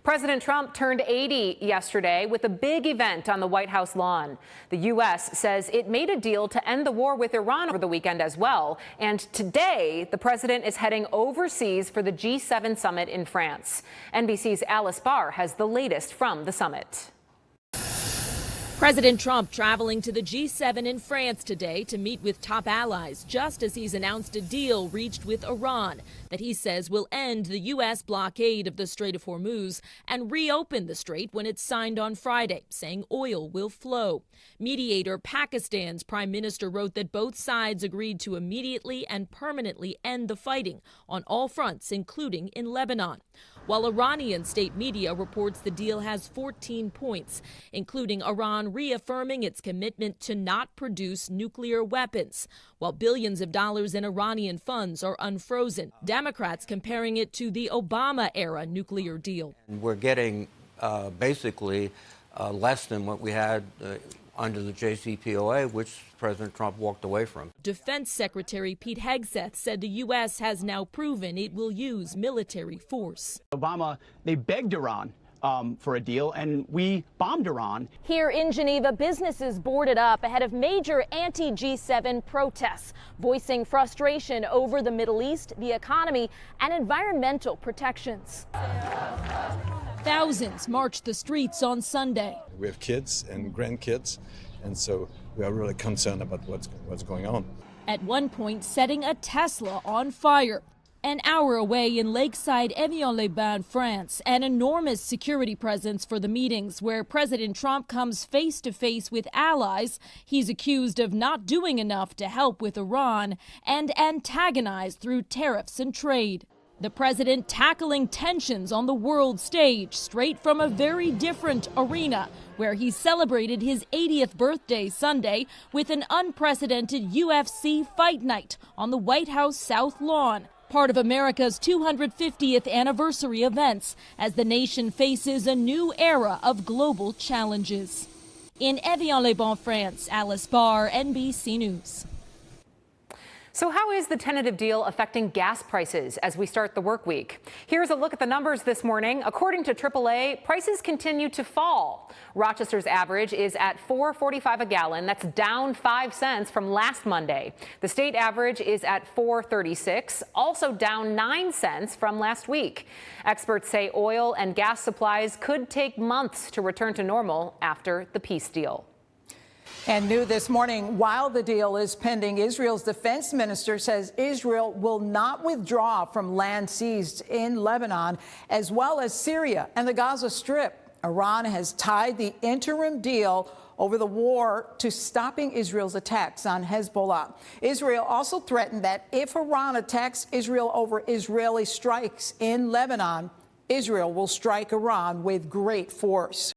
President Trump turned 80 yesterday with a big event on the White House lawn. The U.S. says it made a deal to end the war with Iran over the weekend as well. And today, the president is heading overseas for the G7 summit in France. NBC's Alice Barr has the latest from the summit. President Trump traveling to the G7 in France today to meet with top allies, just as he's announced a deal reached with Iran that he says will end the U.S. blockade of the Strait of Hormuz and reopen the strait when it's signed on Friday, saying oil will flow. Mediator Pakistan's prime minister wrote that both sides agreed to immediately and permanently end the fighting on all fronts, including in Lebanon. While Iranian state media reports the deal has 14 points, including Iran reaffirming its commitment to not produce nuclear weapons, while billions of dollars in Iranian funds are unfrozen. Democrats comparing it to the Obama-era nuclear deal. We're getting basically less than what we had under the JCPOA, which President Trump walked away from. Defense Secretary Pete Hegseth said the U.S. has now proven it will use military force. Obama, they begged Iran for a deal, and we bombed Iran. Here in Geneva, businesses boarded up ahead of major anti-G7 protests, voicing frustration over the Middle East, the economy, and environmental protections. Thousands marched the streets on Sunday. We have kids and grandkids, and so we are really concerned about what's going on. At one point, setting a Tesla on fire. An hour away in lakeside Évian-les-Bains, France, an enormous security presence for the meetings where President Trump comes face to face with allies he's accused of not doing enough to help with Iran and antagonized through tariffs and trade. The president tackling tensions on the world stage, straight from a very different arena, where he celebrated his 80th birthday Sunday with an unprecedented UFC fight night on the White House South Lawn, part of America's 250th anniversary events, as the nation faces a new era of global challenges. In Évian-les-Bains, France, Alice Barr, NBC News. So how is the tentative deal affecting gas prices as we start the work week? Here's a look at the numbers this morning. According to AAA, prices continue to fall. Rochester's average is at $4.45 a gallon. That's down 5 cents from last Monday. The state average is at $4.36, also down 9 cents from last week. Experts say oil and gas supplies could take months to return to normal after the peace deal. And new this morning, while the deal is pending, Israel's defense minister says Israel will not withdraw from land seized in Lebanon, as well as Syria and the Gaza Strip. Iran has tied the interim deal over the war to stopping Israel's attacks on Hezbollah. Israel also threatened that if Iran attacks Israel over Israeli strikes in Lebanon, Israel will strike Iran with great force.